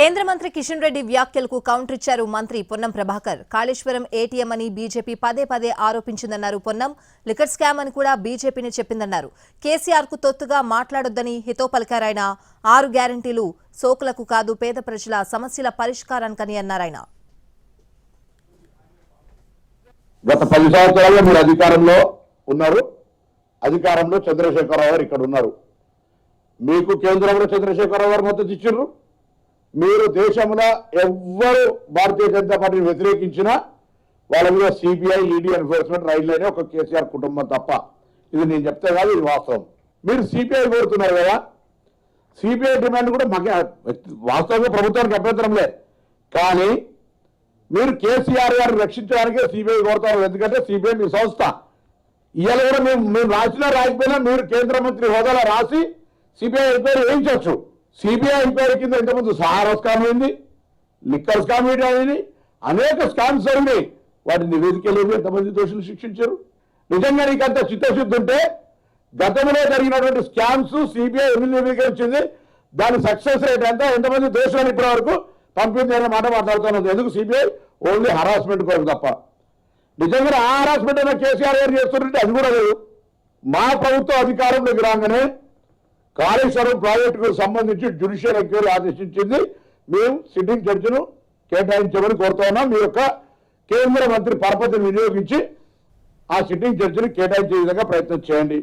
కేంద్ర మంత్రి కిషన్ రెడ్డి వ్యాఖ్యలకు కౌంటర్ ఇచ్చారు మంత్రి పొన్నం ప్రభాకర్. కాళేశ్వరం ఏటీఎం అని బీజేపీ పదే పదే ఆరోపించిందన్నారు పొన్నం. లిక్కర్ స్కామ్ అని కూడా బీజేపీని చెప్పిందన్నారు. కేసీఆర్ కు తొత్తుగా మాట్లాడొద్దని హితో పలికారాయన. 6 గ్యారంటీలు సోకులకు కాదు, పేద ప్రజల సమస్యల పరిష్కారానికని అన్నారాయన. గత 10 సంవత్సరాలుగా మీరు అధికారంలో ఉన్నారు. అధికారంలో చంద్రశేఖరరావు గారు ఇక్కడ ఉన్నారు. మీకు కేంద్రంలో చంద్రశేఖరరావు గారు మద్దతు ఇచ్చారు. మీరు దేశంలో ఎవ్వరు భారతీయ జనతా పార్టీని వ్యతిరేకించినా వాళ్ళ మీద సిబిఐ, ఈడీ ఎన్ఫోర్స్మెంట్ రైడ్లైనా ఒక కేసీఆర్ కుటుంబం తప్ప. ఇది నేను చెప్తే కాదు, ఇది వాస్తవం. మీరు సిబిఐ కోరుతున్నారు కదా, సిబిఐ డిమాండ్ కూడా మాకు వాస్తవంగా ప్రభుత్వానికి అభ్యంతరం లేదు. కానీ మీరు కేసీఆర్ గారిని రక్షించడానికే సిబిఐ కోరుతారు. ఎందుకంటే సిబిఐ మీ సంస్థ. ఇవాళ కూడా మేము రాసినా రాకపోయినా మీరు కేంద్ర మంత్రి హోదాలో రాసి సిబిఐ ఎంక్వైరీ వేయించవచ్చు. సిబిఐ ఎంక్వైరీ కింద ఇంతకుముందు సహారా స్కామ్ అయింది, లిక్కర్ స్కామ్ అయింది, అనేక స్కామ్స్ జరిగినాయి. వాటి నివేదికలు ఎంతమంది దోషులు శిక్షించారు? నిజంగా నీకంత చిత్తశుద్ధి ఉంటే గతంలో జరిగినటువంటి స్కామ్స్ సిబిఐ ఎన్ని నివేదికలు దాని సక్సెస్ రేట్ ఎంత, ఎంతమంది దోషులను ఇప్పటి వరకు పంపింది అనే మాట మాట్లాడుతున్నది. ఎందుకు సిబిఐ ఓన్లీ హరాస్మెంట్ కొరకు తప్ప. నిజంగా ఆ హరాస్మెంట్ అయినా కేసీఆర్ గారు చేస్తుంటే అది కూడా లేదు. మా ప్రభుత్వం అధికారంలోకి రాగానే కాళేశ్వరం ప్రాజెక్టుకు సంబంధించి జ్యుడిషియల్ ఎంక్వైరీ ఆదేశించింది. మేము సిట్టింగ్ జడ్జిను కేటాయించమని కోరుతా ఉన్నాం. మీ యొక్క కేంద్ర మంత్రి పరపతిని వినియోగించి ఆ సిట్టింగ్ జడ్జిని కేటాయించే విధంగా ప్రయత్నం చేయండి.